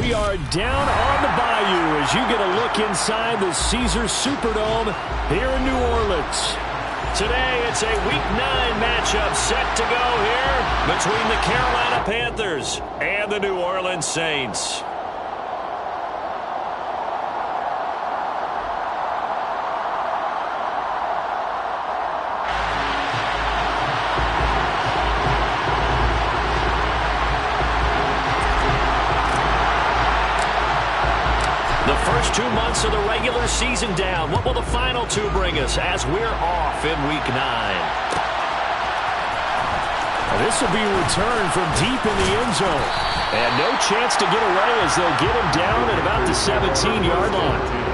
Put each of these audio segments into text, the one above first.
We are down on the bayou as you get a look inside the Caesars Superdome here in New Orleans. Today, it's a Week 9 matchup set to go here between the Carolina Panthers and the New Orleans Saints. The first 2 months of the regular season down. What will the final 2 bring us as we're off in Week 9? This will be a return from deep in the end zone. And no chance to get away as they'll get him down at about the 17-yard line.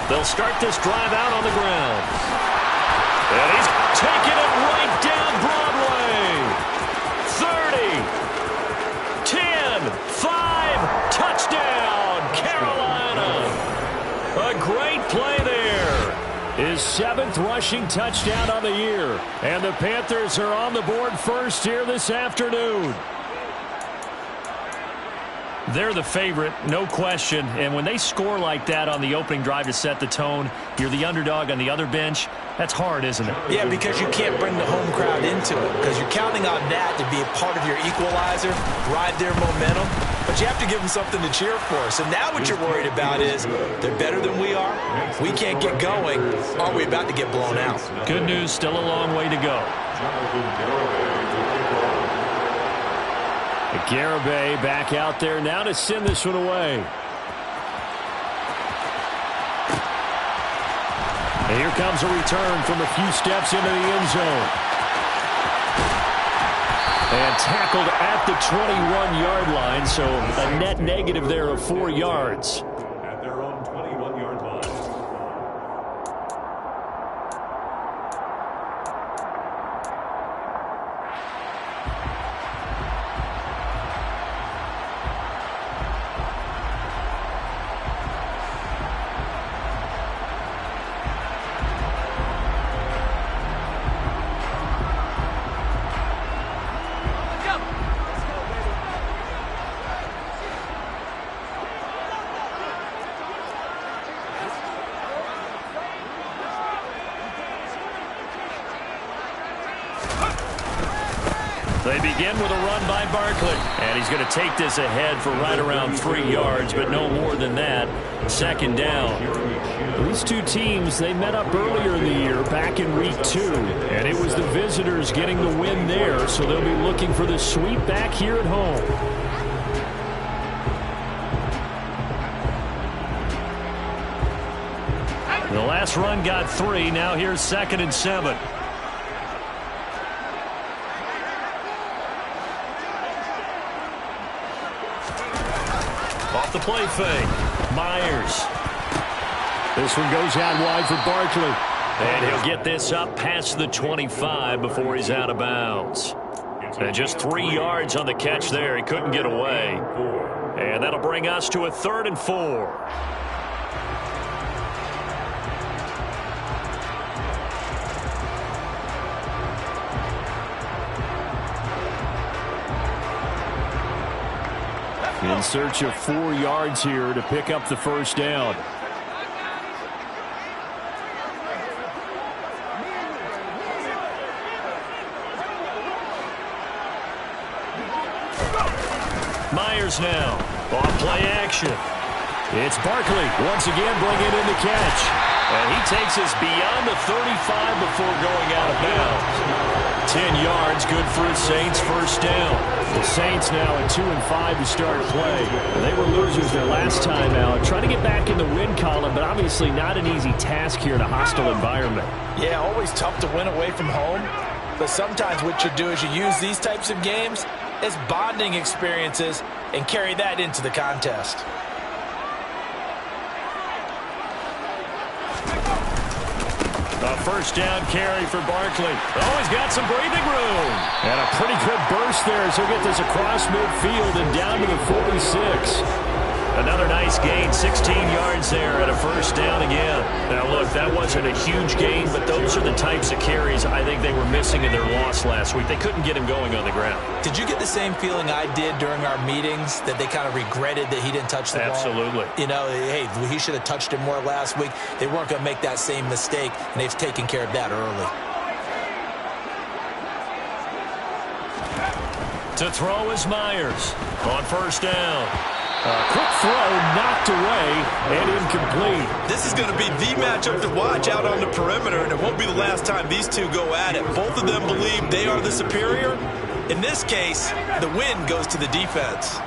They'll start this drive out on the ground. And he's taking it right down Broadway. 30, 10, 5, touchdown, Carolina. A great play there. His 7th rushing touchdown on the year. And the Panthers are on the board first here this afternoon. They're the favorite, no question. And when they score like that on the opening drive to set the tone, you're the underdog on the other bench. That's hard, isn't it? Yeah, because you can't bring the home crowd into it because you're counting on that to be a part of your equalizer, ride their momentum. But you have to give them something to cheer for. So now what you're worried about is they're better than we are. We can't get going. Are we about to get blown out? Good news, still a long way to go. Garibay back out there now to send this one away. And here comes a return from a few steps into the end zone. And tackled at the 21-yard line, so a net negative there of 4 yards. At their own 21-yard line. They begin with a run by Barkley. And he's going to take this ahead for right around 3 yards, but no more than that. 2nd down. These two teams, they met up earlier in the year, back in Week 2. And it was the visitors getting the win there, so they'll be looking for the sweep back here at home. The last run got 3. Now here's 2nd and 7. Off the play fake. Myers. This one goes out wide for Barkley. And he'll get this up past the 25 before he's out of bounds. And just 3 yards on the catch there. He couldn't get away. And that'll bring us to a 3rd and 4. In search of 4 yards here to pick up the first down. Myers now. Off play action. It's Barkley once again bringing in the catch. And he takes us beyond the 35 before going out of bounds. 10 yards, good for a Saints first down. The Saints now at 2-5 to start play. They were losers their last time out. Trying to get back in the win column, but obviously not an easy task here in a hostile environment. Yeah, always tough to win away from home. But sometimes what you do is you use these types of games as bonding experiences and carry that into the contest. A first down carry for Barkley. Oh, he's got some breathing room. And a pretty good burst there as he'll get this across midfield and down to the 46. Another nice gain, 16 yards there and a first down again. Now, look, that wasn't a huge gain, but those are the types of carries I think they were missing in their loss last week. They couldn't get him going on the ground. Did you get the same feeling I did during our meetings, that they kind of regretted that he didn't touch the ball? Absolutely. You know, hey, he should have touched it more last week. They weren't going to make that same mistake, and they've taken care of that early. To throw is Myers on first down. A quick throw knocked away and incomplete. This is going to be the matchup to watch out on the perimeter, and it won't be the last time these two go at it. Both of them believe they are the superior. In this case, the win goes to the defense.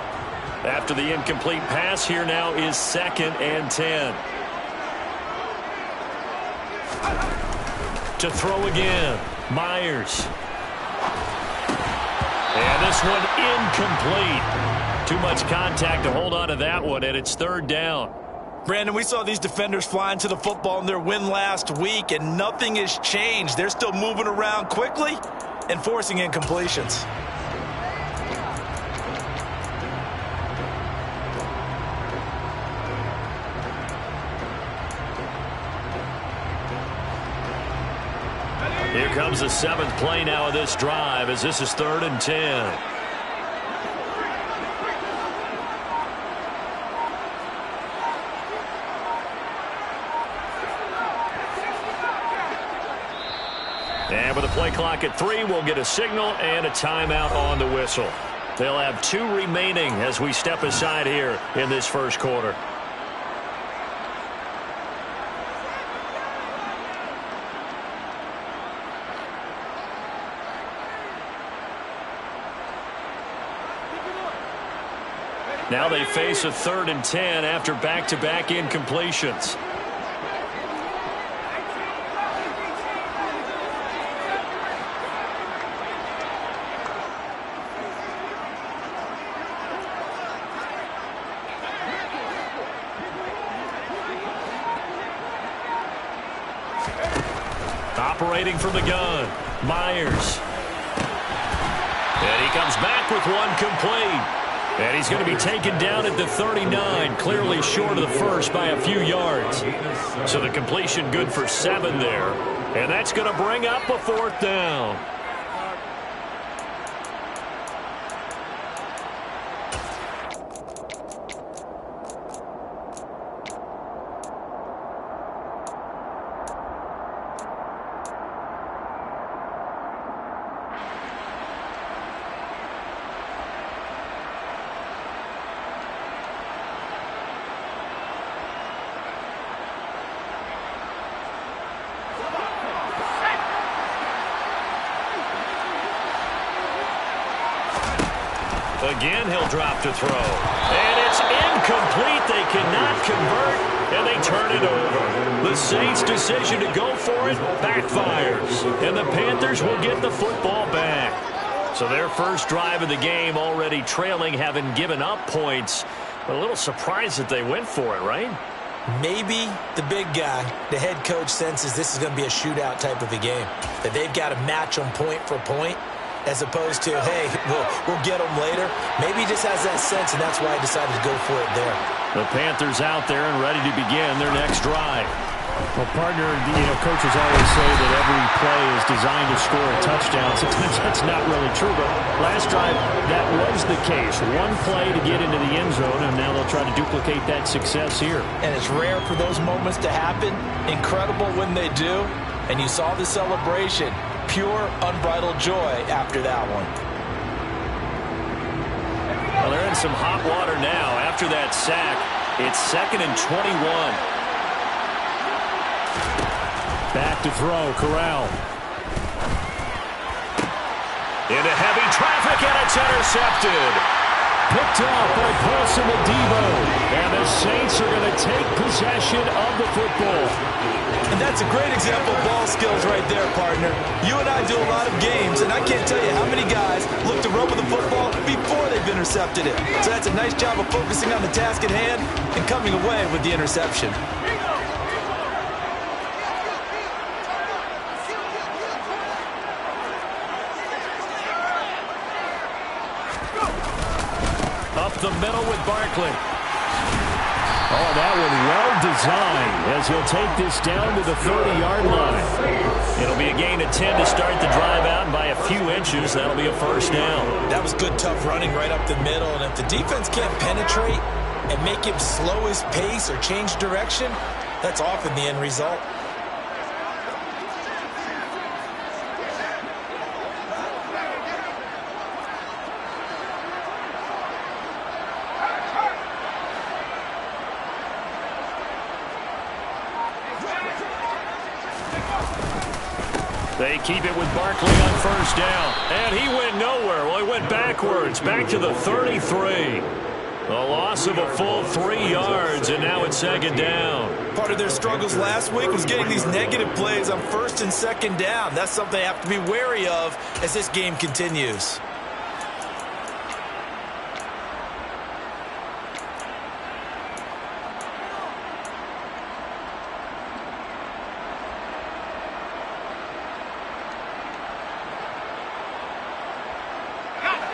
After the incomplete pass, here now is 2nd and 10. To throw again, Myers. And this one incomplete. Too much contact to hold on to that one, and it's 3rd down. Brandon, we saw these defenders flying to the football in their win last week, and nothing has changed. They're still moving around quickly and forcing incompletions. Here comes the 7th play now of this drive as this is 3rd and 10. And with the play clock at 3, we'll get a signal and a timeout on the whistle. They'll have 2 remaining as we step aside here in this first quarter. Now they face a 3rd and 10 after back-to-back incompletions. Operating from the gun, Myers. And he comes back with one complete. And he's going to be taken down at the 39, clearly short of the first by a few yards. So the completion good for 7 there. And that's going to bring up a 4th down. Again, he'll drop to throw. And it's incomplete. They cannot convert, and they turn it over. The Saints' decision to go for it backfires, and the Panthers will get the football back. So their first drive of the game already trailing, having given up points. But a little surprised that they went for it, right? Maybe the big guy, the head coach, senses this is going to be a shootout type of a game, that they've got to match them point for point, as opposed to, hey, we'll get them later. Maybe he just has that sense, and that's why he decided to go for it there. The Panthers out there and ready to begin their next drive. Well, partner, coaches always say that every play is designed to score a touchdown. Sometimes that's not really true, but last drive, that was the case. One play to get into the end zone, and now they'll try to duplicate that success here. And it's rare for those moments to happen. Incredible when they do. And you saw the celebration. Pure, unbridled joy after that one. Well, they're in some hot water now. After that sack, it's 2nd and 21. Back to throw, Corral. Into heavy traffic, and it's intercepted. Picked off by Paulson Adebo. And the Saints are going to take possession of the football. And that's a great example of ball skills right there, partner. You and I do a lot of games, and I can't tell you how many guys look to run with the football before they've intercepted it. So that's a nice job of focusing on the task at hand and coming away with the interception. the middle with Barkley. Oh, that one well designed as he'll take this down to the 30-yard line. It'll be a gain of 10 to start the drive out, and by a few inches, that'll be a first down. That was good, tough running right up the middle, and if the defense can't penetrate and make him slow his pace or change direction, that's often the end result. They keep it with Barkley on first down. And he went nowhere. Well, he went backwards, back to the 33. A loss of a full 3 yards, and now it's second down. Part of their struggles last week was getting these negative plays on first and second down. That's something they have to be wary of as this game continues.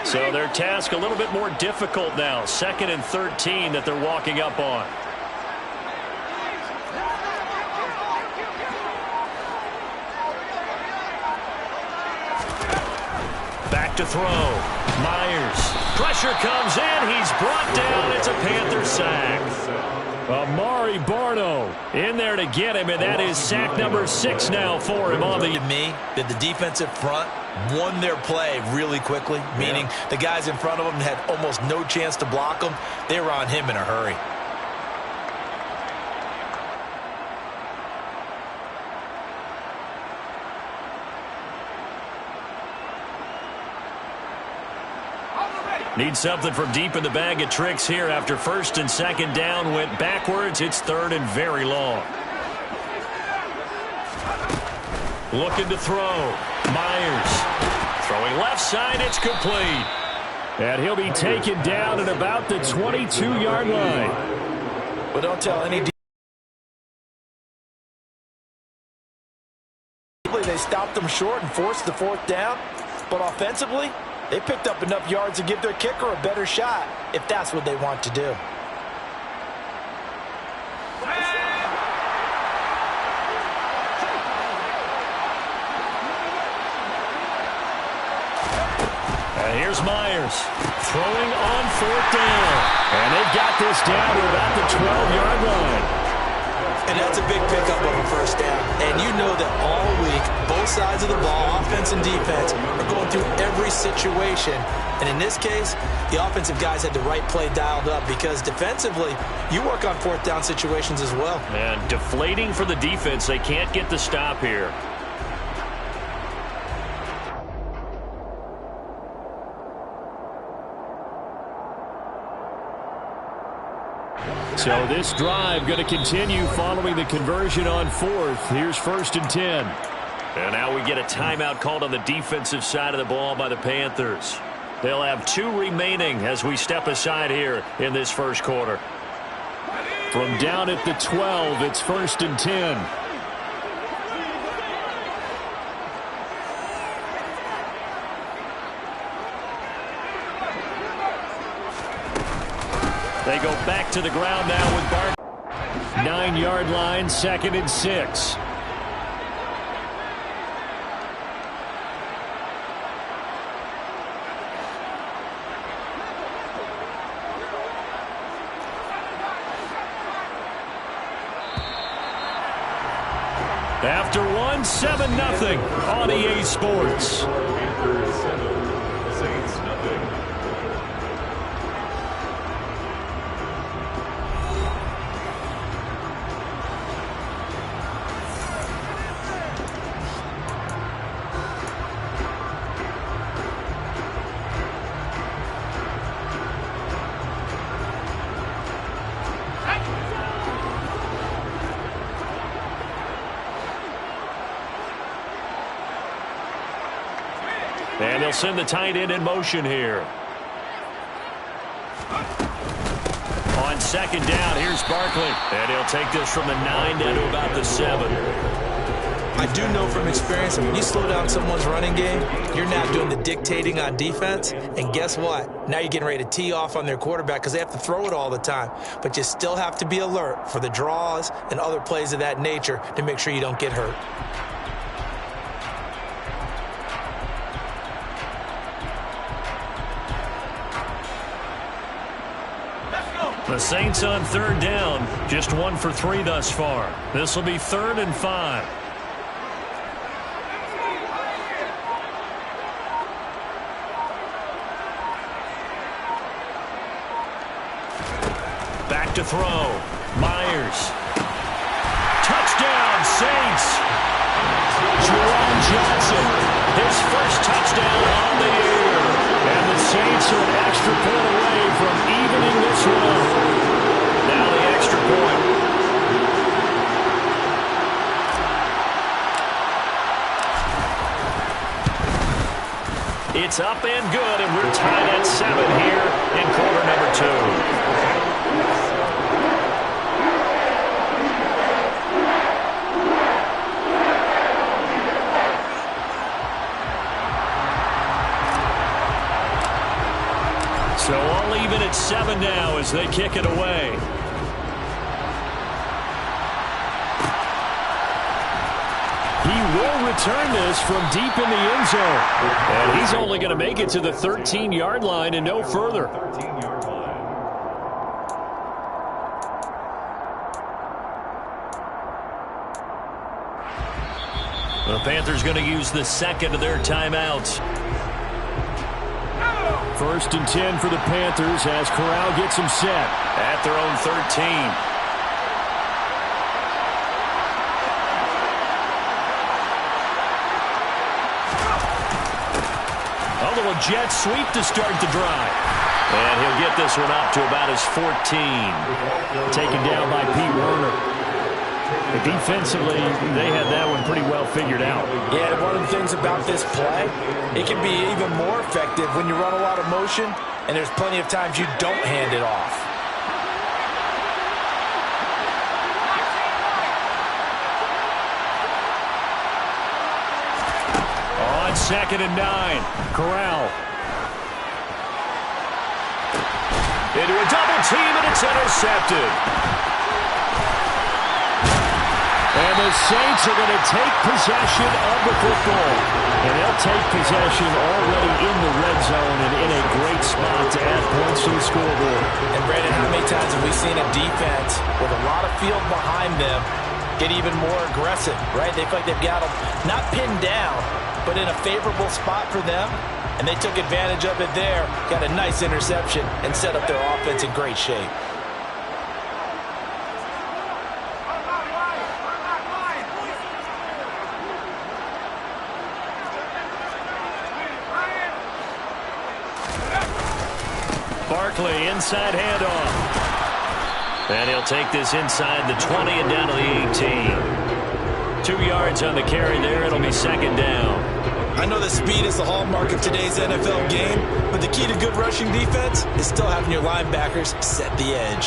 So their task a little bit more difficult now. 2nd and 13 that they're walking up on. Back to throw. Myers. Pressure comes in. He's brought down. It's a Panther sack. Amari Barno in there to get him, and that is sack number 6 now for him on the... To me, that the defensive front won their play really quickly, meaning the guys in front of them had almost no chance to block them. They were on him in a hurry. Need something from deep in the bag of tricks here after first and second down went backwards. It's third and very long. Looking to throw. Myers. Throwing left side. It's complete. And he'll be taken down at about the 22-yard line. But don't tell any they stopped them short and forced the fourth down. But offensively, they picked up enough yards to give their kicker a better shot if that's what they want to do. And here's Myers throwing on fourth down. And they've got this down to about the 12-yard line. And that's a big pickup of a first down. And you know that all week, both sides of the ball, offense and defense, are going through every situation. And in this case, the offensive guys had the right play dialed up because defensively, you work on fourth down situations as well. And deflating for the defense. They can't get the stop here. So this drive going to continue following the conversion on fourth. Here's 1st and 10. And now we get a timeout called on the defensive side of the ball by the Panthers. They'll have 2 remaining as we step aside here in this first quarter. From down at the 12, it's 1st and 10. They go back to the ground now with Barkley. 9-yard line, 2nd and 6. After one, 7-0 on EA Sports. Panthers 7, Saints nothing. And they'll send the tight end in motion here. On second down, here's Barkley. And he'll take this from the 9 down to about the 7. I do know from experience that when you slow down someone's running game, you're now doing the dictating on defense. And guess what? Now you're getting ready to tee off on their quarterback because they have to throw it all the time. But you still have to be alert for the draws and other plays of that nature to make sure you don't get hurt. The Saints on third down, just 1 for 3 thus far. This will be 3rd and 5. Back to throw. Myers. Touchdown, Saints. Jerome Johnson, his first touchdown on the year. And the Saints are an extra point away from evening this one up. Now the extra point. It's up and good, and we're tied at 7 here in quarter number 2. So all even at 7 now as they kick it away. He will return this from deep in the end zone. And he's only going to make it to the 13-yard line and no further. The Panthers going to use the second of their timeouts. 1st and 10 for the Panthers as Corral gets them set. At their own 13. A little jet sweep to start the drive. And he'll get this one up to about his 14. Taken down by Pete Werner. Defensively, they had that one pretty well figured out. Yeah, one of the things about this play, it can be even more effective when you run a lot of motion, and there's plenty of times you don't hand it off. On 2nd and 9, Corral. Into a double team, and it's intercepted. And the Saints are going to take possession of the football. And they'll take possession already in the red zone and in a great spot to add points to the scoreboard. And, Brandon, how many times have we seen a defense with a lot of field behind them get even more aggressive, right? They feel like they've got them not pinned down, but in a favorable spot for them. And they took advantage of it there, got a nice interception, and set up their offense in great shape. Barkley, inside handoff. And he'll take this inside the 20 and down to the 18. 2 yards on the carry there. It'll be 2nd down. I know that speed is the hallmark of today's NFL game, but the key to good rushing defense is still having your linebackers set the edge.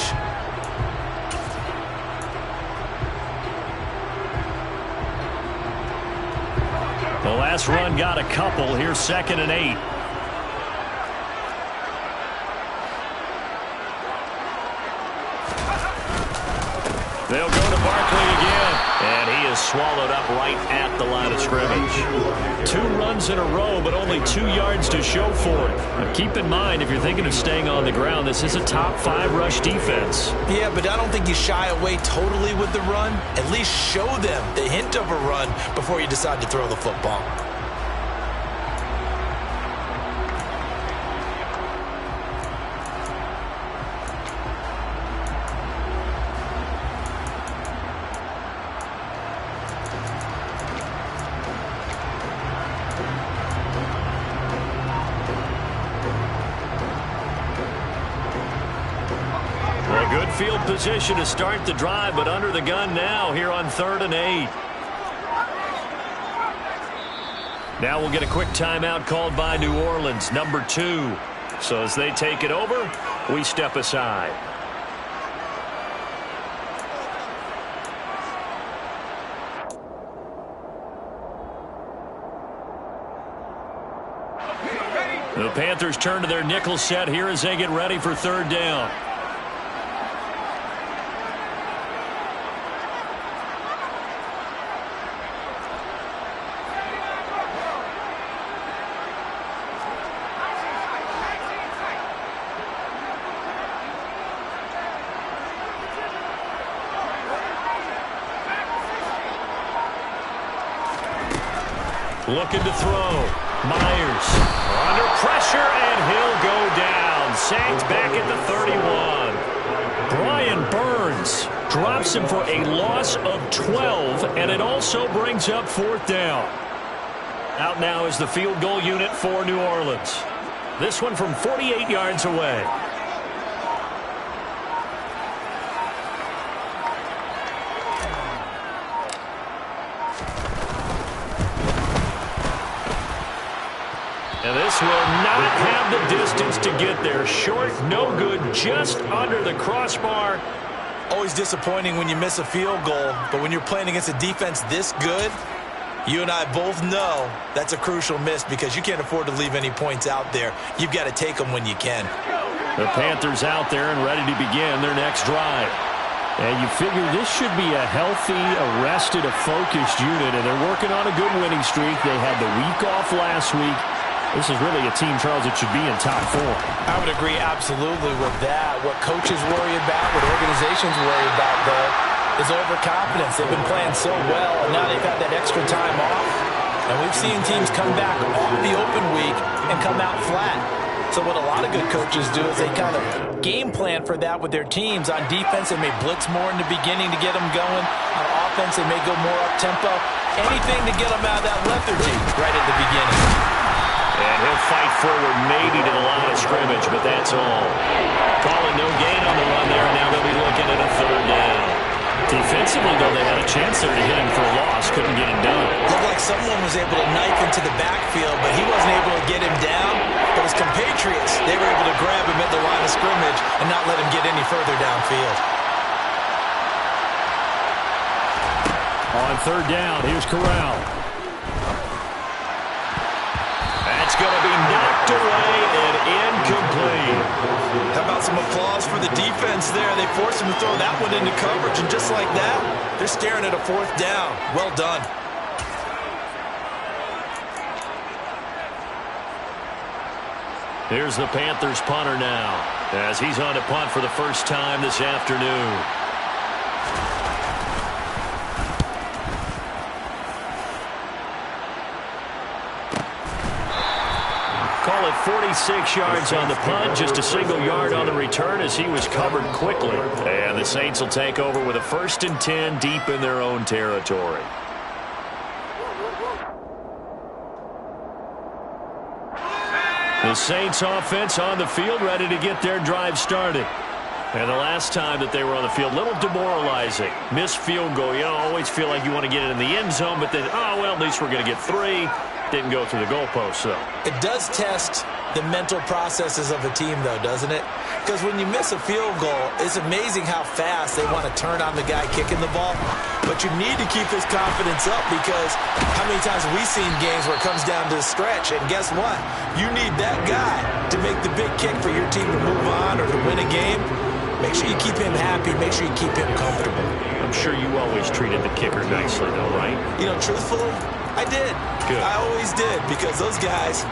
The last run got a couple. Here's 2nd and 8. They'll go to Barkley again, and he is swallowed up right at the line of scrimmage. 2 runs in a row, but only 2 yards to show for it. Now keep in mind, if you're thinking of staying on the ground, this is a top 5 rush defense. Yeah, but I don't think you shy away totally with the run. At least show them the hint of a run before you decide to throw the football. Good field position to start the drive, but under the gun now here on 3rd and 8. Now we'll get a quick timeout called by New Orleans, number 2. So as they take it over, we step aside. The Panthers turn to their nickel set here as they get ready for third down. Looking to throw. Myers under pressure, and he'll go down. Sacked back at the 31. Brian Burns drops him for a loss of 12, and it also brings up fourth down. Out now is the field goal unit for New Orleans. This one from 48 yards away. And this will not have the distance to get there. Short, no good, just under the crossbar. Always disappointing when you miss a field goal, but when you're playing against a defense this good, you and I both know that's a crucial miss because you can't afford to leave any points out there. You've got to take them when you can. The Panthers out there and ready to begin their next drive. And you figure this should be a healthy, arrested, a focused unit, and they're working on a good winning streak. They had the week off last week. This is really a team, Charles, that should be in top form. I would agree absolutely with that. What coaches worry about, what organizations worry about, though, is overconfidence. They've been playing so well, and now they've had that extra time off. And we've seen teams come back off the open week and come out flat. So what a lot of good coaches do is they kind of game plan for that with their teams. On defense, they may blitz more in the beginning to get them going. On offense, they may go more up-tempo. Anything to get them out of that lethargy right at the beginning. And he'll fight forward maybe to the line of scrimmage, but that's all. Calling no gain on the run there, and now they'll be looking at a third down. Defensively, though, they had a chance there to hit him for a loss. Couldn't get him done. Looked like someone was able to knife into the backfield, but he wasn't able to get him down. But his compatriots, they were able to grab him at the line of scrimmage and not let him get any further downfield. On third down, here's Corral. That's going to be knocked away and incomplete. How about some applause for the defense there? They forced him to throw that one into coverage, and just like that, they're staring at a fourth down. Well done. Here's the Panthers punter now, as he's on to punt for the first time this afternoon. Call it 46 yards on the punt, just a single yard on the return as he was covered quickly. And the Saints will take over with a 1st and 10 deep in their own territory. The Saints offense on the field, ready to get their drive started. And the last time that they were on the field, a little demoralizing. Missed field goal. You always feel like you want to get it in the end zone, but then, oh, well, at least we're going to get 3. Didn't go through the goalpost, though. It does test the mental processes of a team, though, doesn't it? Because when you miss a field goal, it's amazing how fast they want to turn on the guy kicking the ball. But you need to keep this confidence up because how many times have we seen games where it comes down to a stretch? And guess what? You need that guy to make the big kick for your team to move on or to win a game. Make sure you keep him happy. Make sure you keep him comfortable. I'm sure you always treated the kicker nicely, though, right? You know, truthfully, I did. Good. I always did because those guys,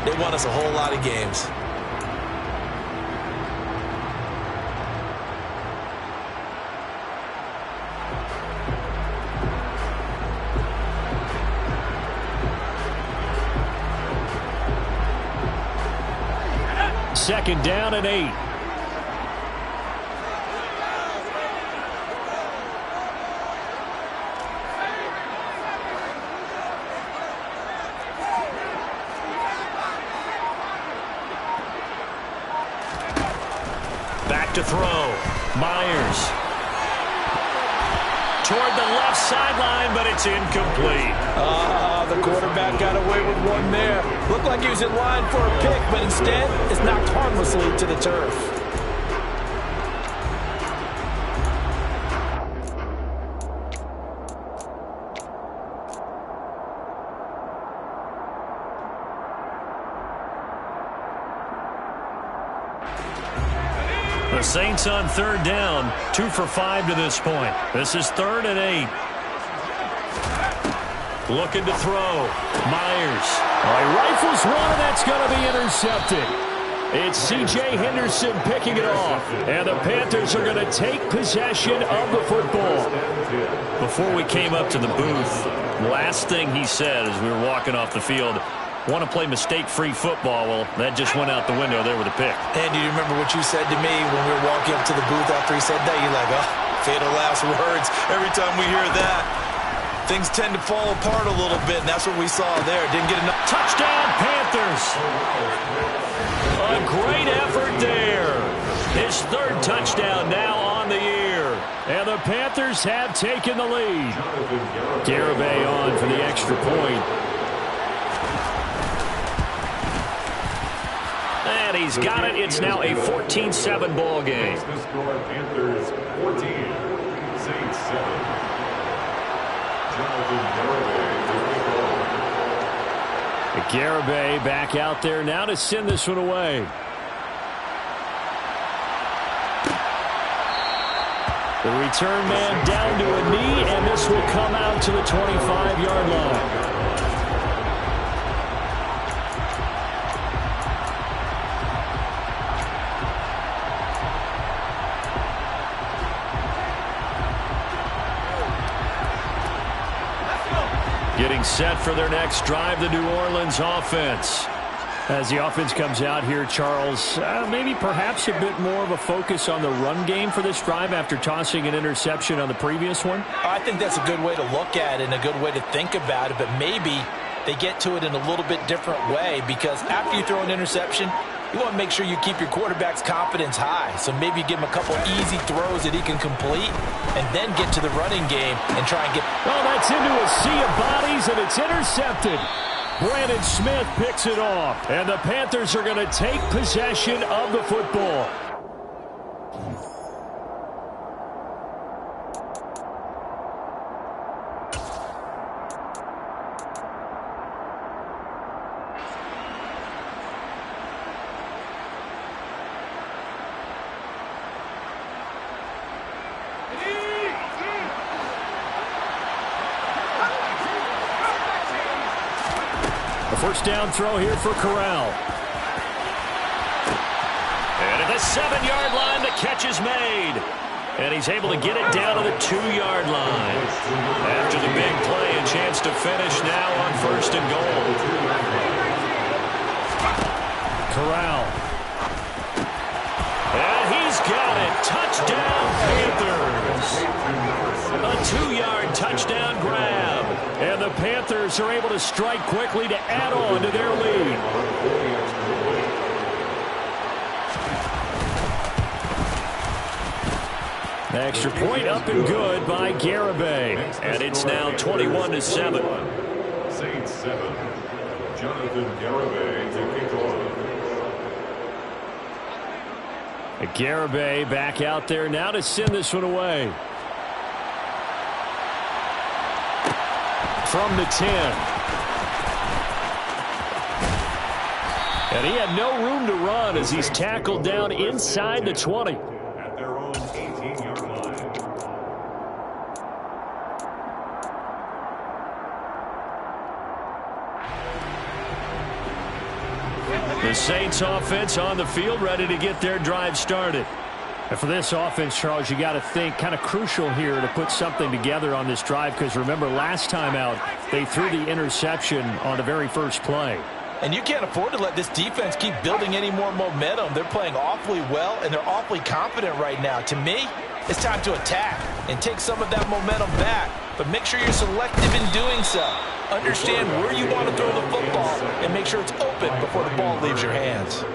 they won us a whole lot of games. Second down and 8. Back to throw. Myers. Toward the left sideline, but it's incomplete. The quarterback got away with one there. Looked like he was in line for a pick, but instead, it's knocked harmlessly to the turf. The Saints on third down, 2 for 5 to this point. This is 3rd and 8. Looking to throw. Myers. He rifles one, and that's going to be intercepted. It's C.J. Henderson picking it off. And the Panthers are going to take possession of the football. Before we came up to the booth, last thing he said as we were walking off the field, want to play mistake-free football. Well, that just went out the window there with a pick. And do you remember what you said to me when we were walking up to the booth after he said that? You're like, oh, fatal last words. Every time we hear that, things tend to fall apart a little bit, and that's what we saw there. Didn't get enough. Touchdown, Panthers. A great effort there. His 3rd touchdown now on the year. And the Panthers have taken the lead. Garibay on for the extra point. And he's got it. It's now a 14-7 ball game. The score, Panthers 14, Saints 7. Garibay back out there now to send this one away. The return man down to a knee, and this will come out to the 25-yard line. Getting set for their next drive, the New Orleans offense. As the offense comes out here, Charles, maybe perhaps a bit more of a focus on the run game for this drive after tossing an interception on the previous one? I think that's a good way to look at it and a good way to think about it, but maybe they get to it in a little bit different way, because after you throw an interception, you want to make sure you keep your quarterback's confidence high. So maybe give him a couple easy throws that he can complete and then get to the running game and try and get... Oh, that's into a sea of bodies, and it's intercepted. Brandon Smith picks it off, and the Panthers are going to take possession of the football. First down throw here for Corral. And at the 7-yard line, the catch is made. And he's able to get it down to the 2-yard line. After the big play, a chance to finish now on 1st and goal. Corral. And he's got it. Touchdown, Panthers. A 2-yard touchdown grab. And the Panthers are able to strike quickly to add on to their lead. Extra point up and good by Garibay. And it's now 21-7. Saints 7. Jonathan Garibay to kick off. Garibay back out there now to send this one away. From the 10. And he had no room to run as he's tackled down inside the 20. At their own 18-yard line. The Saints offense on the field, ready to get their drive started. And for this offense, Charles, you got to think kind of crucial here to put something together on this drive, because remember last time out they threw the interception on the very first play. And you can't afford to let this defense keep building any more momentum. They're playing awfully well, and they're awfully confident right now. To me, it's time to attack and take some of that momentum back. But make sure you're selective in doing so. Understand where you want to throw the football and make sure it's open before the ball leaves your hands.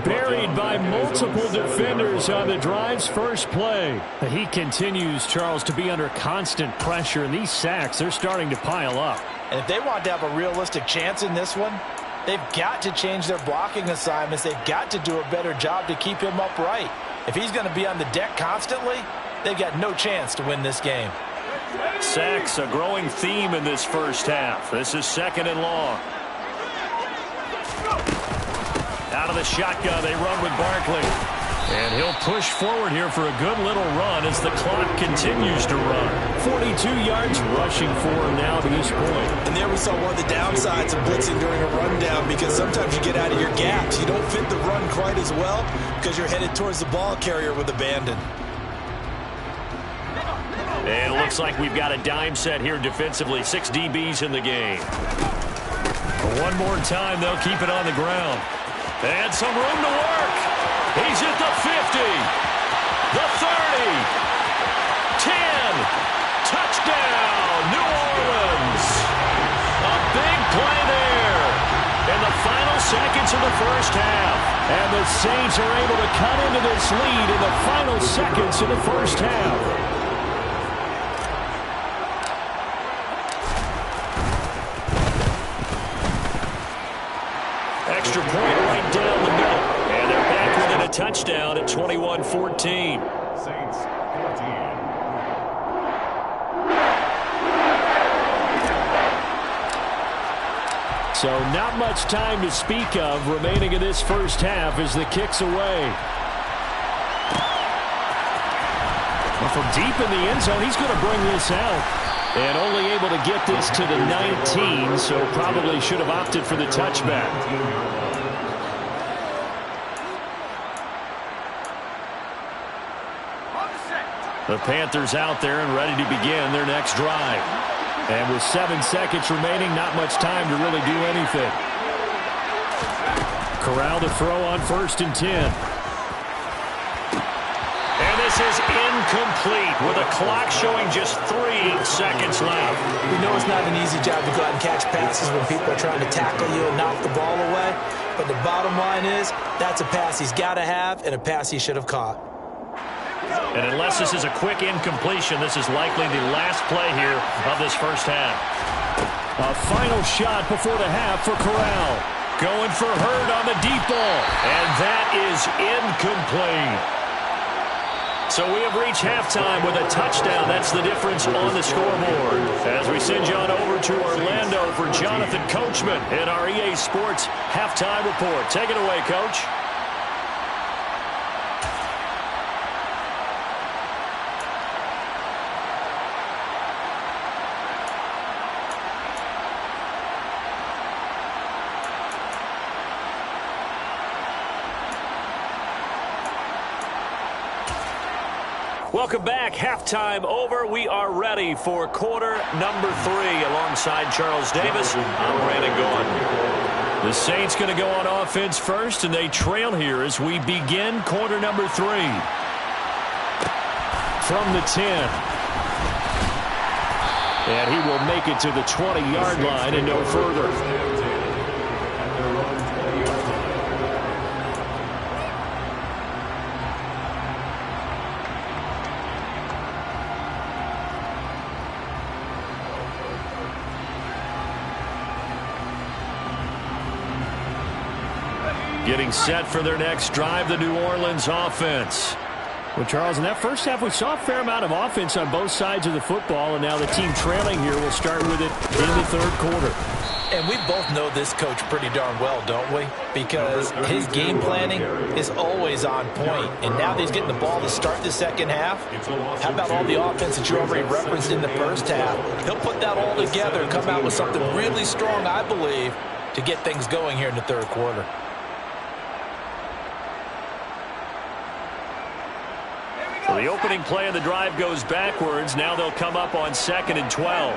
Buried by multiple defenders on the drive's first play. He continues, Charles, to be under constant pressure, and these sacks, they're starting to pile up. And if they want to have a realistic chance in this one, they've got to change their blocking assignments. They've got to do a better job to keep him upright. If he's going to be on the deck constantly, they've got no chance to win this game. Sacks, a growing theme in this first half. This is 2nd and long. Out of the shotgun, they run with Barkley. And he'll push forward here for a good little run as the clock continues to run. 42 yards rushing for him now to this point. And there we saw one of the downsides of blitzing during a rundown, because sometimes you get out of your gaps. You don't fit the run quite as well because you're headed towards the ball carrier with abandon. And it looks like we've got a dime set here defensively. 6 DBs in the game. One more time, they'll keep it on the ground. And some room to work. He's at the 50, the 30, 10, touchdown, New Orleans. A big play there in the final seconds of the first half. And the Saints are able to cut into this lead in the final seconds of the first half. Extra point right down the middle. And they're back within a touchdown at 21-14. Saints 14. So not much time to speak of remaining in this first half as the kick's away. Well, from deep in the end zone, he's going to bring this out. And only able to get this to the 19, so probably should have opted for the touchback. The Panthers out there and ready to begin their next drive. And with 7 seconds remaining, not much time to really do anything. Corral to throw on 1st and 10. And this is incomplete with a clock showing just 3 seconds left. We know it's not an easy job to go out and catch passes when people are trying to tackle you and knock the ball away. But the bottom line is, that's a pass he's got to have and a pass he should have caught. And unless this is a quick incompletion, this is likely the last play here of this first half. A final shot before the half for Corral. Going for Hurd on the deep ball. And that is incomplete. So we have reached halftime with a touchdown. That's the difference on the scoreboard. As we send you on over to Orlando for Jonathan Coachman in our EA Sports Halftime Report. Take it away, Coach. Welcome back. Halftime over. We are ready for quarter number 3 alongside Charles Davis. I'm Brandon Gaughan. The Saints going to go on offense first, and they trail here as we begin quarter number 3. From the 10. And he will make it to the 20-yard line and no further. Getting set for their next drive, the New Orleans offense. Well, Charles, in that first half, we saw a fair amount of offense on both sides of the football, and now the team trailing here will start with it in the third quarter. And we both know this coach pretty darn well, don't we? Because his game planning is always on point. And now that he's getting the ball to start the second half, how about all the offense that you already referenced in the first half? He'll put that all together and come out with something really strong, I believe, to get things going here in the third quarter. So the opening play of the drive goes backwards. Now they'll come up on 2nd and 12.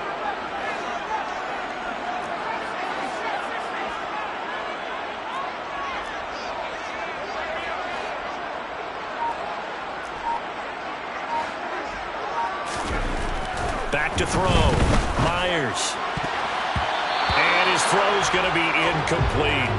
Back to throw. Myers. And his throw's going to be incomplete.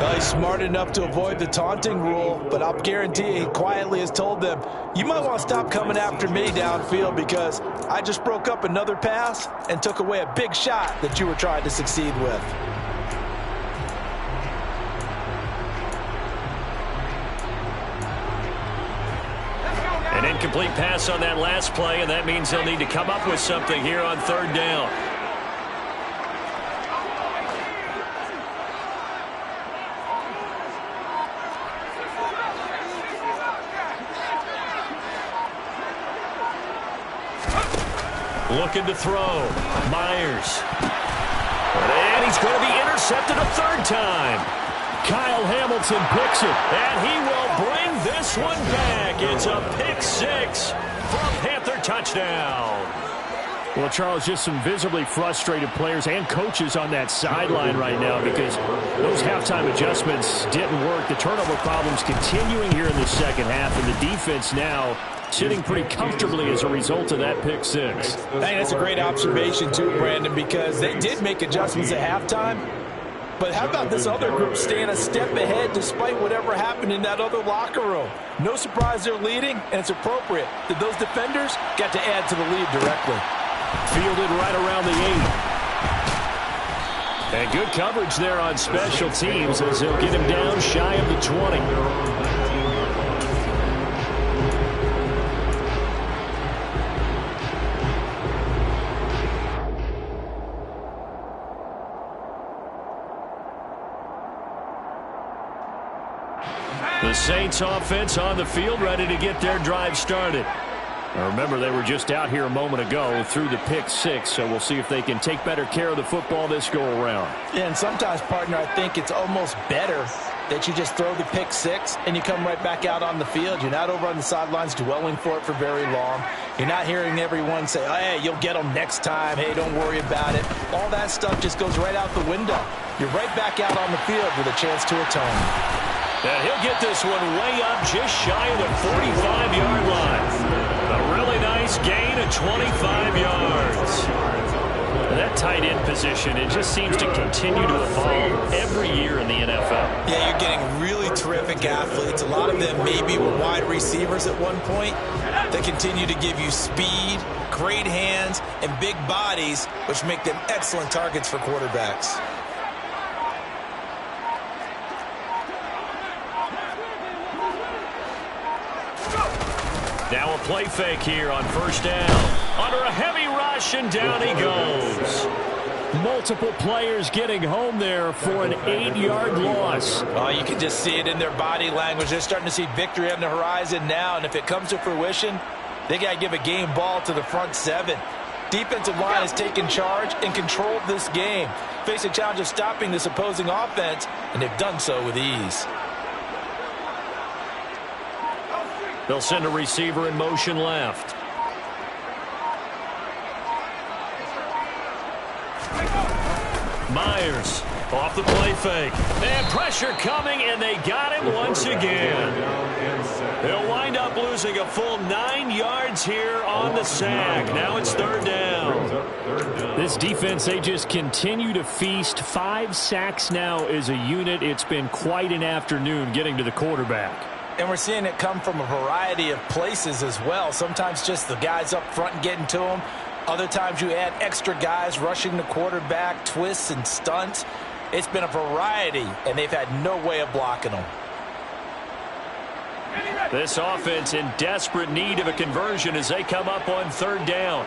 Well, he's smart enough to avoid the taunting rule, but I'll guarantee he quietly has told them, you might want to stop coming after me downfield because I just broke up another pass and took away a big shot that you were trying to succeed with. An incomplete pass on that last play, and that means they'll need to come up with something here on 3rd down. Looking to throw. Myers. And he's going to be intercepted a third time. Kyle Hamilton picks it, and he will bring this one back. It's a pick six for a Panther touchdown. Well, Charles, just some visibly frustrated players and coaches on that sideline right now because those halftime adjustments didn't work. The turnover problems continuing here in the second half, and the defense now sitting pretty comfortably as a result of that pick six. I think that's a great observation too, Brandon, because they did make adjustments at halftime. But how about this other group staying a step ahead despite whatever happened in that other locker room? No surprise they're leading, and it's appropriate that those defenders got to add to the lead directly. Fielded right around the 8. And good coverage there on special teams as they'll get him down shy of the 20. The Saints offense on the field, ready to get their drive started. Now remember, they were just out here a moment ago through the pick six, so we'll see if they can take better care of the football this go-around. Yeah, and sometimes, partner, I think it's almost better that you just throw the pick six and you come right back out on the field. You're not over on the sidelines dwelling for it for very long. You're not hearing everyone say, oh, hey, you'll get them next time. Hey, don't worry about it. All that stuff just goes right out the window. You're right back out on the field with a chance to atone. And he'll get this one way up just shy of the 45-yard line. A really nice gain of 25 yards. And that tight end position, it just seems to continue to evolve every year in the NFL. Yeah, you're getting really terrific athletes. A lot of them maybe were wide receivers at one point. They continue to give you speed, great hands, and big bodies, which make them excellent targets for quarterbacks. Now a play fake here on first down. Under a heavy rush, and down he goes. Multiple players getting home there for an 8-yard loss. Oh, you can just see it in their body language. They're starting to see victory on the horizon now, and if it comes to fruition, they got to give a game ball to the front seven. Defensive line has taken charge and controlled this game. Face a challenge of stopping this opposing offense, and they've done so with ease. They'll send a receiver in motion left. Myers off the play fake. And pressure coming, and they got him once again. They'll wind up losing a full 9 yards here on the sack. Now it's third down. This defense, they just continue to feast. 5 sacks now as a unit. It's been quite an afternoon getting to the quarterback. And we're seeing it come from a variety of places as well. Sometimes just the guys up front and getting to them. Other times you add extra guys rushing the quarterback, twists and stunts. It's been a variety, and they've had no way of blocking them. This offense in desperate need of a conversion as they come up on third down.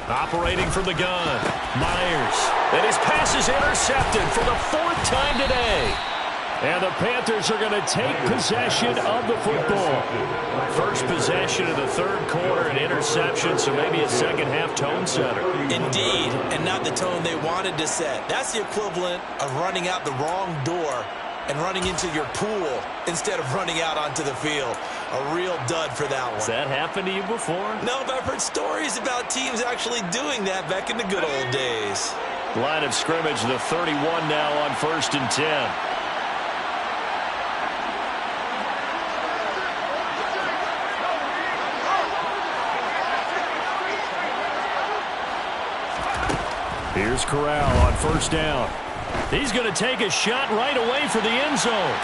Operating from the gun, Myers. And his pass is intercepted for the 4th time today. And the Panthers are going to take possession of the football. First possession of the third quarter, an interception, so maybe a second-half tone setter. Indeed, and not the tone they wanted to set. That's the equivalent of running out the wrong door and running into your pool instead of running out onto the field. A real dud for that one. Has that happened to you before? No, but I've heard stories about teams actually doing that back in the good old days. Line of scrimmage, the 31 now on 1st and 10. Here's Corral on first down. He's going to take a shot right away for the end zone.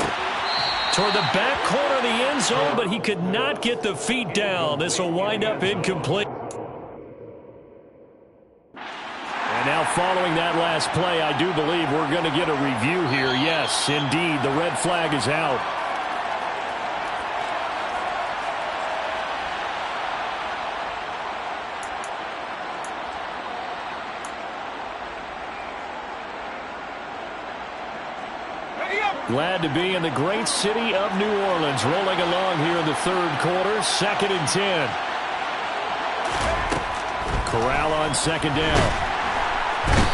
Toward the back corner of the end zone, but he could not get the feet down. This will wind up incomplete. And now following that last play, I do believe we're going to get a review here. Yes, indeed, the red flag is out. Glad to be in the great city of New Orleans. Rolling along here in the third quarter. 2nd and 10. Corral on 2nd down.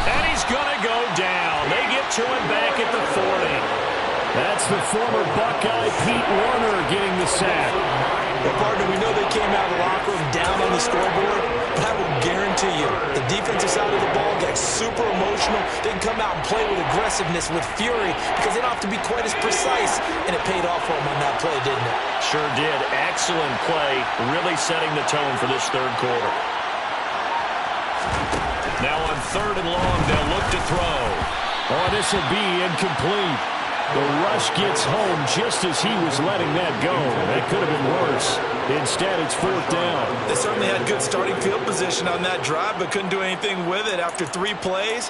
And he's going to go down. They get to him back at the 40. That's the former Buckeye Pete Warner getting the sack. Well, partner, we know they came out of the locker room down on the scoreboard, but I will guarantee you the defensive side of the ball gets super emotional. They can come out and play with aggressiveness, with fury, because they don't have to be quite as precise, and it paid off for them on that play, didn't it? Sure did. Excellent play, really setting the tone for this third quarter. Now on 3rd and long, they'll look to throw. Oh, this will be incomplete. The rush gets home just as he was letting that go. That could have been worse. Instead, it's 4th down. They certainly had good starting field position on that drive, but couldn't do anything with it after 3 plays.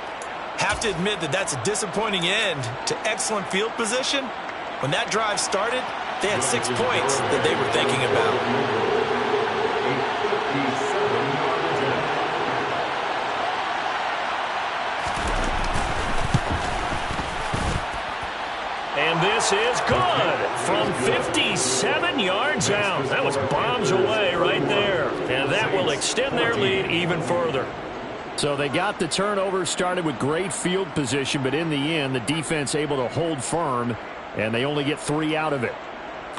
Have to admit that that's a disappointing end to excellent field position. When that drive started, they had 6 points that they were thinking about. And this is good from 57 yards out. That was bombs away right there. And that will extend their lead even further. So they got the turnover, started with great field position, but in the end, the defense able to hold firm, and they only get 3 out of it.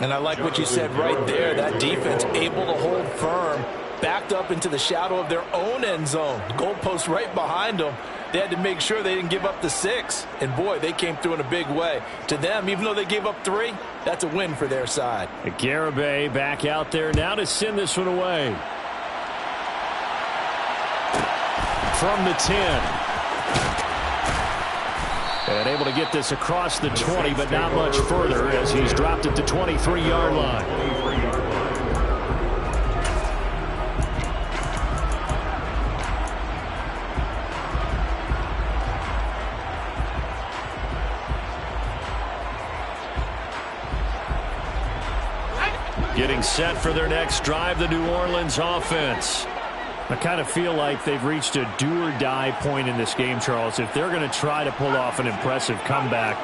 And I like what you said right there. That defense able to hold firm, backed up into the shadow of their own end zone. Goalpost right behind them. They had to make sure they didn't give up the 6. And, boy, they came through in a big way. To them, even though they gave up 3, that's a win for their side. Garibay back out there now to send this one away. From the 10. And able to get this across the 20, but not much further as he's dropped at the 23-yard line. Getting set for their next drive, the New Orleans offense. I kind of feel like they've reached a do-or-die point in this game, Charles. If they're going to try to pull off an impressive comeback,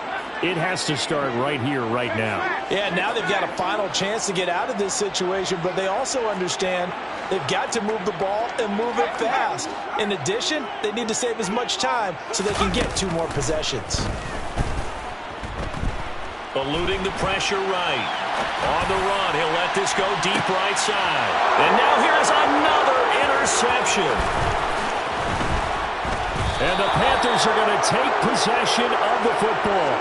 it has to start right here, right now. Yeah, now they've got a final chance to get out of this situation, but they also understand they've got to move the ball and move it fast. In addition, they need to save as much time so they can get 2 more possessions. Eluding the pressure right. On the run, he'll let this go deep right side. And now here's another interception. And the Panthers are going to take possession of the football.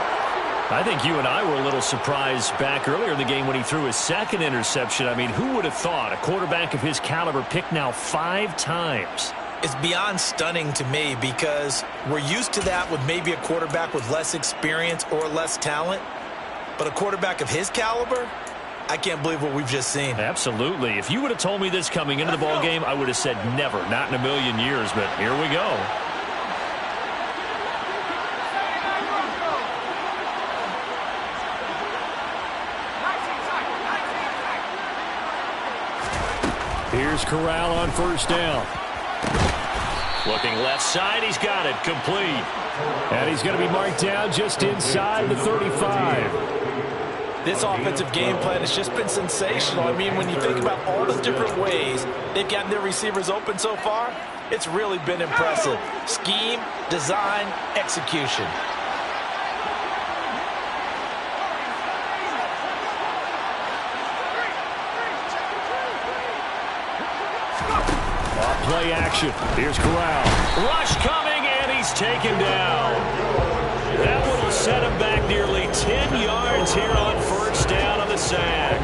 I think you and I were a little surprised back earlier in the game when he threw his 2nd interception. I mean, who would have thought a quarterback of his caliber picked now 5 times? It's beyond stunning to me because we're used to that with maybe a quarterback with less experience or less talent. But a quarterback of his caliber, I can't believe what we've just seen. Absolutely. If you would have told me this coming into the ball game, I would have said never, not in a million years. But here we go. Here's Corral on 1st down. Looking left side, he's got it complete. And he's going to be marked down just inside the 35. This offensive game plan has just been sensational. I mean, when you think about all the different ways they've gotten their receivers open so far, it's really been impressive. Scheme, design, execution. Play action. Here's Corral. Rush coming, and he's taken down. That one will set him back nearly 10 yards here on 1st down on the sack.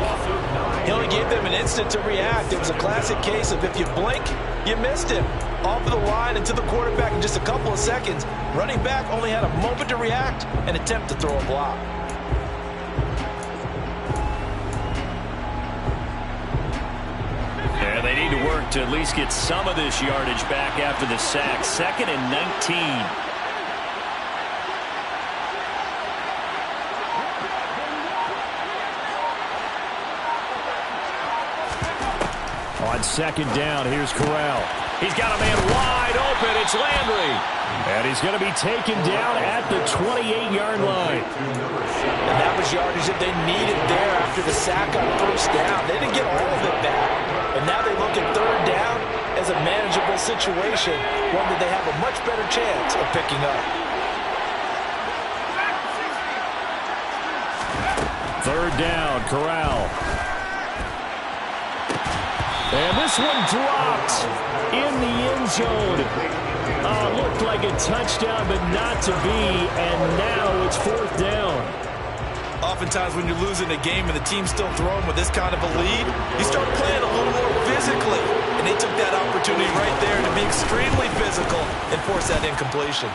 He only gave them an instant to react. It was a classic case of if you blink, you missed him. Off of the line and to the quarterback in just a couple of seconds. Running back only had a moment to react and attempt to throw a block. And they need to work to at least get some of this yardage back after the sack. 2nd and 19. On 2nd down, here's Corral. He's got a man wide open. It's Landry. And he's going to be taken down at the 28-yard line. And that was yardage that they needed there after the sack on first down. They didn't get all of it back. And now they look at third down as a manageable situation, one that they have a much better chance of picking up. Third down, Corral. And this one dropped in the end zone. Looked like a touchdown, but not to be, and now it's fourth down. Oftentimes when you're losing a game and the team's still throwing with this kind of a lead, you start playing a little more physically. And they took that opportunity right there to be extremely physical and force that incompletion.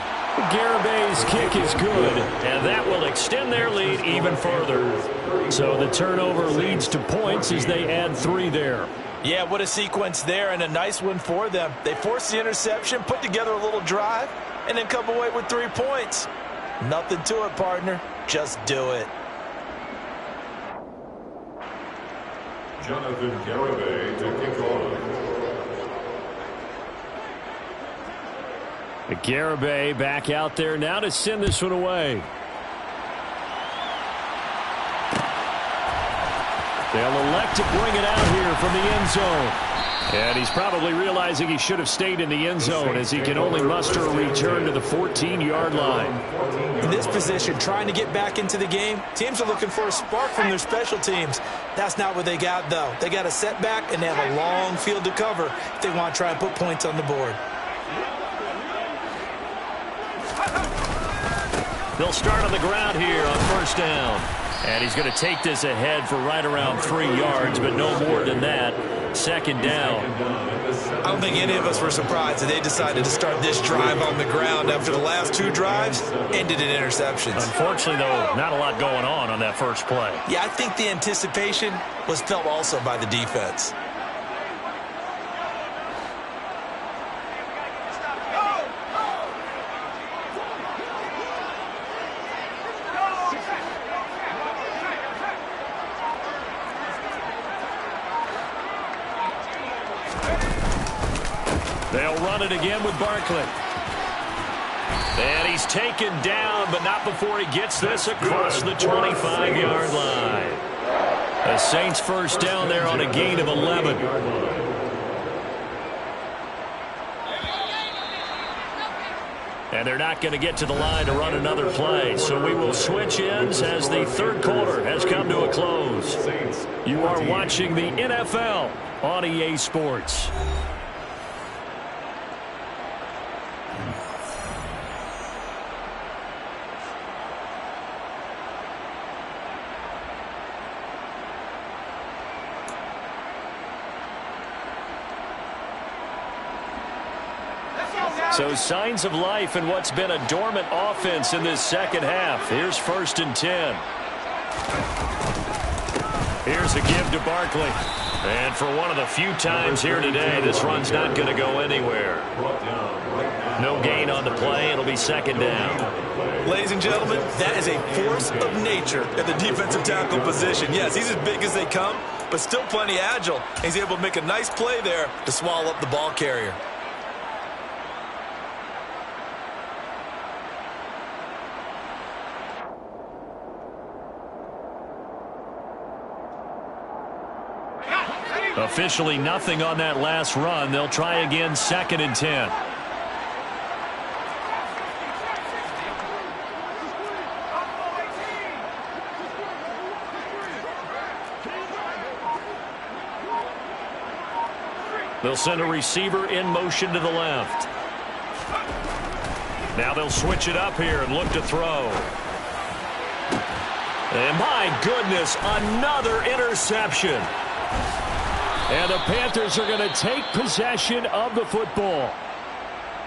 Garabay's kick is good, and that will extend their lead even further. So the turnover leads to points as they add 3 there. Yeah, what a sequence there, and a nice one for them. They forced the interception, put together a little drive, and then come away with 3 points. Nothing to it, partner. Just do it. Jonathan Garibay to kick off. Garibay back out there now to send this one away. They'll elect to bring it out here from the end zone. And he's probably realizing he should have stayed in the end zone as he can only muster a return to the 14-yard line. In this position, trying to get back into the game, teams are looking for a spark from their special teams. That's not what they got, though. They got a setback, and they have a long field to cover if they want to try and put points on the board. They'll start on the ground here on first down. And he's going to take this ahead for right around 3 yards, but no more than that. Second down. I don't think any of us were surprised that they decided to start this drive on the ground after the last 2 drives ended in interceptions. Unfortunately, though, not a lot going on that first play. Yeah, I think the anticipation was felt also by the defense. They'll run it again with Barkley. And he's taken down, but not before he gets this across the 25-yard line. The Saints first down there on a gain of 11. And they're not going to get to the line to run another play. So we will switch ends as the third quarter has come to a close. You are watching the NFL on EA Sports. So signs of life in what's been a dormant offense in this second half. Here's 1st and 10. Here's a give to Barkley. And for one of the few times here today, this run's not going to go anywhere. No gain on the play. It'll be second down. Ladies and gentlemen, that is a force of nature at the defensive tackle position. Yes, he's as big as they come, but still plenty agile. He's able to make a nice play there to swallow up the ball carrier. Officially nothing on that last run. They'll try again, 2nd and 10. They'll send a receiver in motion to the left. Now they'll switch it up here and look to throw. And my goodness, another interception. And the Panthers are going to take possession of the football.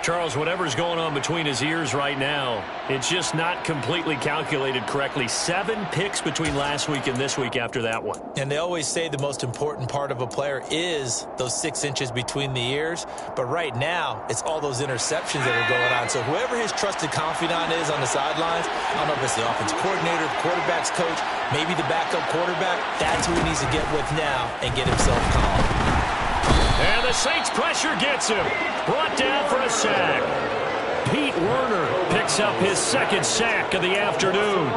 Charles, whatever's going on between his ears right now, it's just not completely calculated correctly. 7 picks between last week and this week after that one. And they always say the most important part of a player is those 6 inches between the ears. But right now, it's all those interceptions that are going on. So whoever his trusted confidant is on the sidelines, I don't know if it's the offensive coordinator, the quarterback's coach, maybe the backup quarterback, that's who he needs to get with now and get himself calm. And the Saints pressure gets him. Brought down for a sack. Pete Werner picks up his second sack of the afternoon.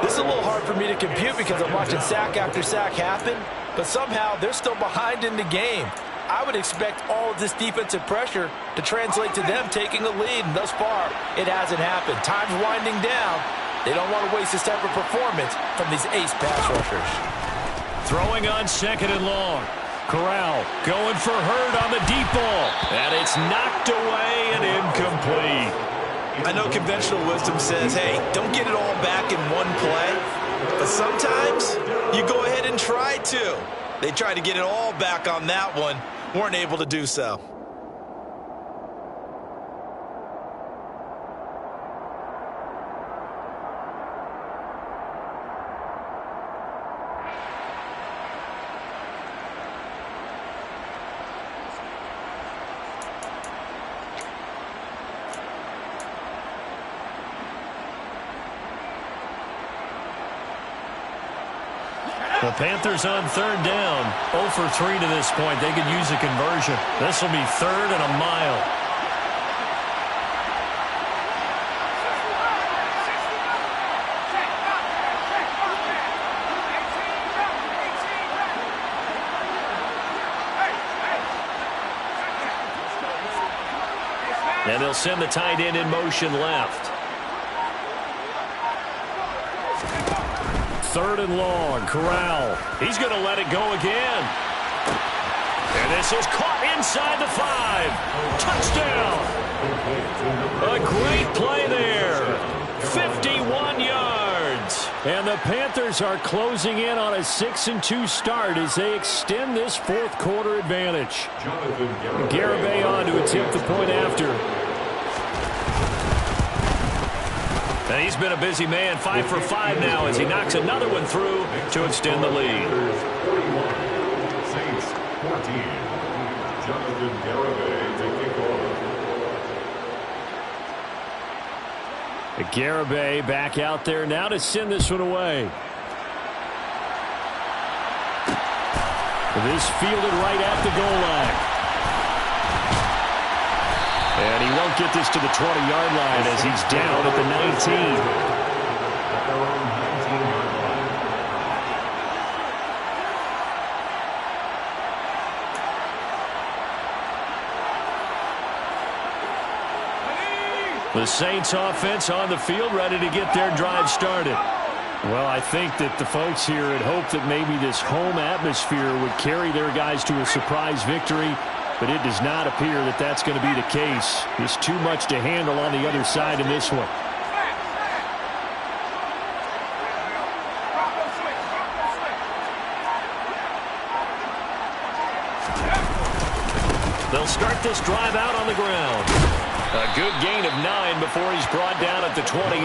This is a little hard for me to compute because I'm watching sack after sack happen, but somehow they're still behind in the game. I would expect all of this defensive pressure to translate to them taking a lead, and thus far, it hasn't happened. Time's winding down. They don't want to waste this type of performance from these ace pass rushers. Throwing on 2nd and long. Corral going for Hurd on the deep ball. And it's knocked away and incomplete. I know conventional wisdom says, hey, don't get it all back in one play. But sometimes you go ahead and try to. They tried to get it all back on that one. Weren't able to do so. The Panthers on 3rd down. 0 for 3 to this point. They could use a conversion. This will be 3rd and a mile. And they'll send the tight end in motion left. 3rd and long. Corral. He's going to let it go again. And this is caught inside the 5. Touchdown. A great play there. 51 yards. And the Panthers are closing in on a 6-2 start as they extend this 4th quarter advantage. Garibay on to attempt the point after. And he's been a busy man, 5 for 5 now as he knocks another one through to extend the lead. Saints 14. Jonathan Garibay to kick off. Garibay back out there now to send this one away. This fielded right at the goal line. And he won't get this to the 20-yard line as he's down at the 19. The Saints offense on the field ready to get their drive started. Well, I think that the folks here had hoped that maybe this home atmosphere would carry their guys to a surprise victory. But it does not appear that that's going to be the case. There's too much to handle on the other side in this one. They'll start this drive out on the ground. A good gain of 9 before he's brought down at the 28.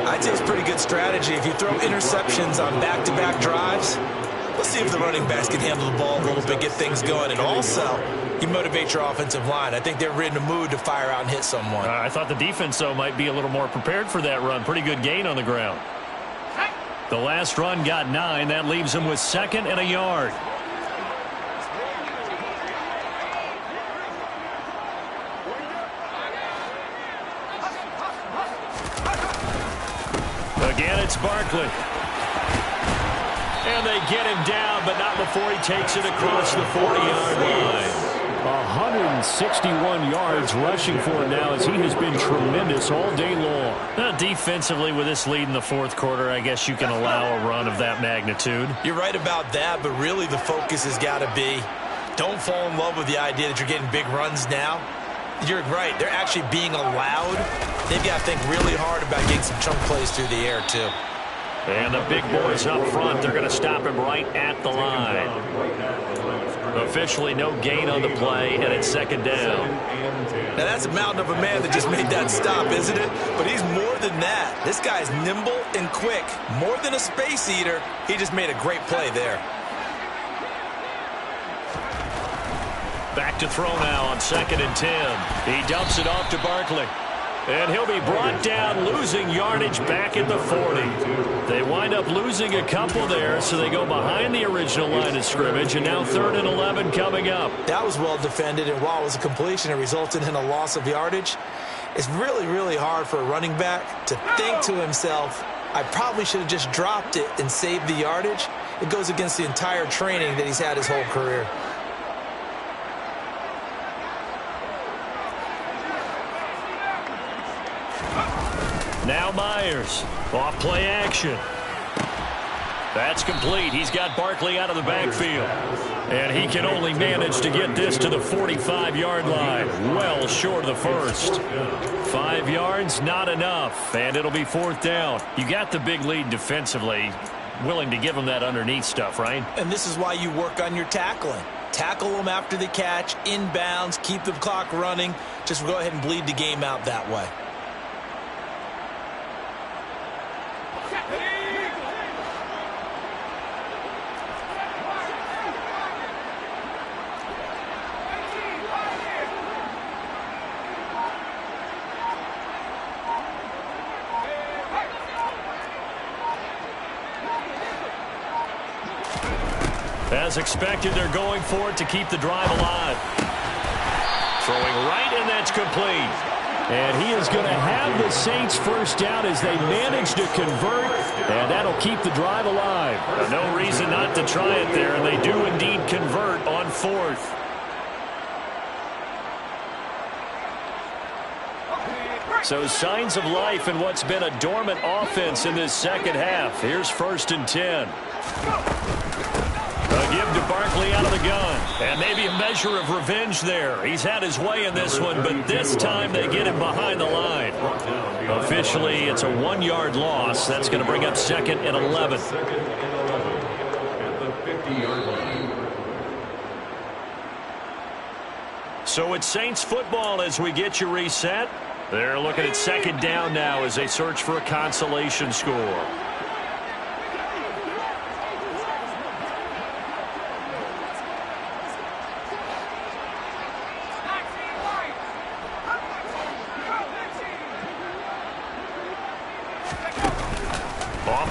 I'd say it's pretty good strategy. If you throw interceptions on back-to-back drives, let's see if the running backs can handle the ball a little bit, get things going. And also, you motivate your offensive line. I think they're in the mood to fire out and hit someone. I thought the defense, though, might be a little more prepared for that run. Pretty good gain on the ground. The last run got 9. That leaves him with 2nd and a yard. Again, it's Barkley. And they get him down, but not before he takes it across the 40-yard line. 161 yards rushing for him now as he has been tremendous all day long. Now, defensively, with this lead in the 4th quarter, I guess you can allow a run of that magnitude. You're right about that, but really the focus has got to be don't fall in love with the idea that you're getting big runs now. You're right. They're actually being allowed. They've got to think really hard about getting some chunk plays through the air, too. And the big boys up front, they're going to stop him right at the line. Officially no gain on the play, and it's 2nd down. Now that's a mountain of a man that just made that stop, isn't it? But he's more than that. This guy's nimble and quick. More than a space eater, he just made a great play there. Back to throw now on 2nd and 10. He dumps it off to Barkley. And he'll be brought down, losing yardage back at the 40. They wind up losing a couple there, so they go behind the original line of scrimmage, and now 3rd and 11 coming up. That was well defended, and while it was a completion, it resulted in a loss of yardage. It's really, really hard for a running back to think to himself, I probably should have just dropped it and saved the yardage. It goes against the entire training that he's had his whole career. Now Myers, off play action. That's complete. He's got Barkley out of the backfield. And he can only manage to get this to the 45-yard line. Well short of the first. 5 yards, not enough. And it'll be 4th down. You got the big lead defensively. Willing to give him that underneath stuff, right? And this is why you work on your tackling. Tackle them after the catch, inbounds, keep the clock running. Just go ahead and bleed the game out that way. As expected, they're going for it to keep the drive alive. Throwing right, and that's complete. And he is going to have the Saints first down as they manage to convert, and that'll keep the drive alive. No reason not to try it there, and they do indeed convert on 4th. So signs of life in what's been a dormant offense in this second half. Here's 1st and 10. A give to Barkley out of the gun. And maybe a measure of revenge there. He's had his way in this one, but this time they get him behind the line. Officially, it's a 1-yard loss. That's going to bring up 2nd and 11. So it's Saints football as we get you reset. They're looking at 2nd down now as they search for a consolation score.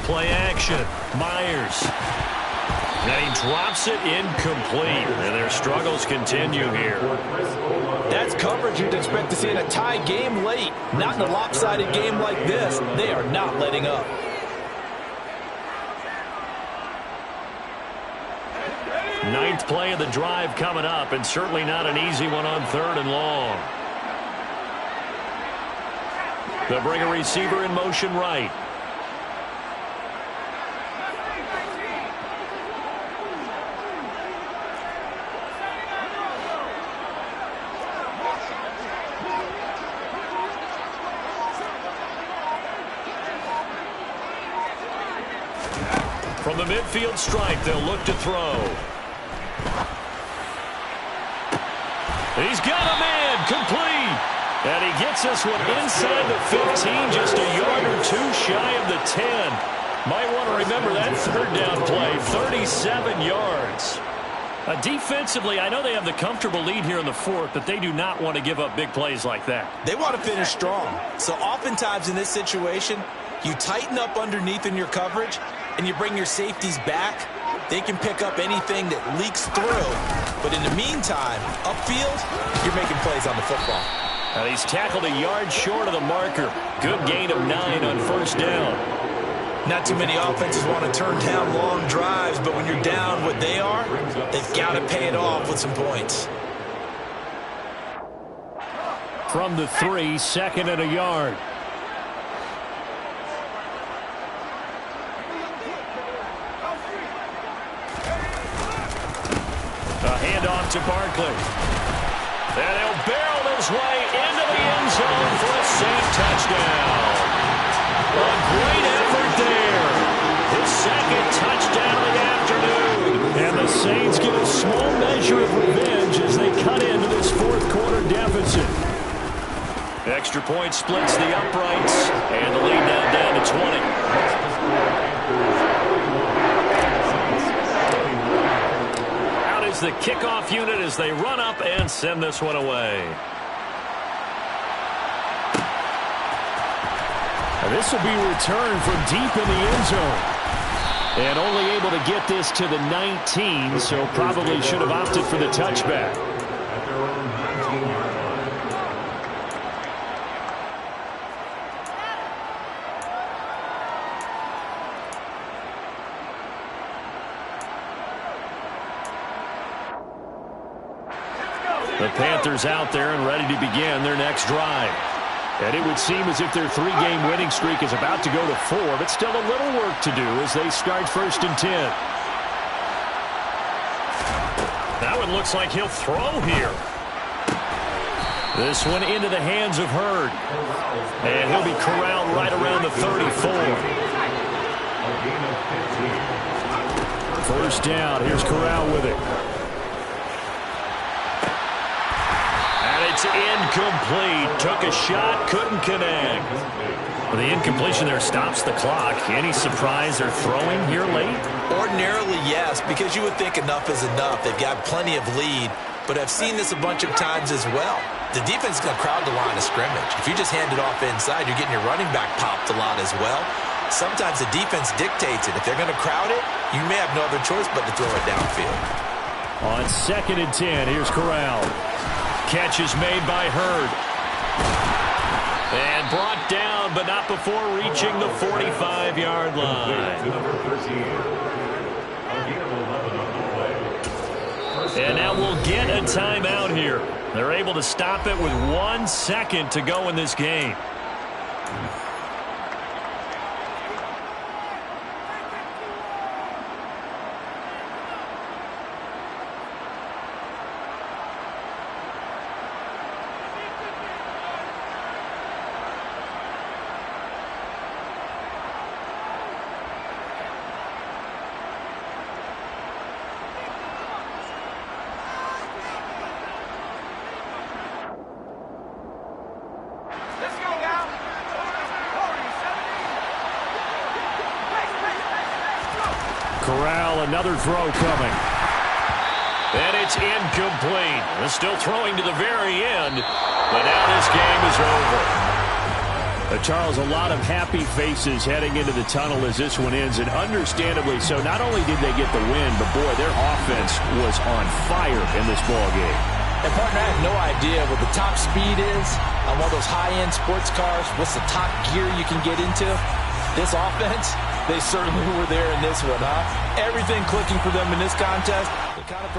Play action. Myers. And he drops it incomplete. And their struggles continue here. That's coverage you'd expect to see in a tie game late. Not in a lopsided game like this. They are not letting up. Ninth play of the drive coming up, and certainly not an easy one on 3rd and long. They'll bring a receiver in motion right. From the midfield stripe, they'll look to throw. He's got a man, complete. And he gets this one inside the 15, just a yard or two shy of the 10. Might want to remember that 3rd down play, 37 yards. Defensively, I know they have the comfortable lead here in the 4th, but they do not want to give up big plays like that. They want to finish strong. So oftentimes in this situation, you tighten up underneath in your coverage, and you bring your safeties back. They can pick up anything that leaks through. But in the meantime, upfield, you're making plays on the football. And he's tackled a yard short of the marker. Good gain of 9 on 1st down. Not too many offenses want to turn down long drives, but when you're down what they are, they've got to pay it off with some points. From the 3, 2nd and a yard. Handoff to Barkley. And he'll barrel his way into the end zone for a Saint touchdown. A great effort there. His 2nd touchdown of the afternoon. And the Saints get a small measure of revenge as they cut into this 4th quarter deficit. Extra point splits the uprights. And the lead now down to 20. The kickoff unit as they run up and send this one away. This will be returned from deep in the end zone. And only able to get this to the 19, so probably should have opted for the touchback. At their own 19-yard line. The Panthers out there and ready to begin their next drive. And it would seem as if their 3-game winning streak is about to go to 4, but still a little work to do as they start 1st and 10. That one looks like he'll throw here. This one into the hands of Hurd. And he'll be corralled right around the 34. First down. Here's Corral with it. It's incomplete. Took a shot, couldn't connect. Well, the incompletion there stops the clock. Any surprise they're throwing here late? Ordinarily, yes, because you would think enough is enough. They've got plenty of lead, but I've seen this a bunch of times as well. The defense is going to crowd the line of scrimmage. If you just hand it off inside, you're getting your running back popped a lot as well. Sometimes the defense dictates it. If they're going to crowd it, you may have no other choice but to throw it downfield. On 2nd and 10, here's Corral. Catch is made by Hurd. And brought down, but not before reaching the 45-yard line. And now we'll get a timeout here. They're able to stop it with 1 second to go in this game. Corral, another throw coming. And it's incomplete. They're still throwing to the very end, but now this game is over. Charles, a lot of happy faces heading into the tunnel as this one ends, and understandably so. Not only did they get the win, but boy, their offense was on fire in this ball game. And partner, I have no idea what the top speed is on one of those high-end sports cars. What's the top gear you can get into? This offense, they certainly were there in this one, huh? Everything clicking for them in this contest. They kind of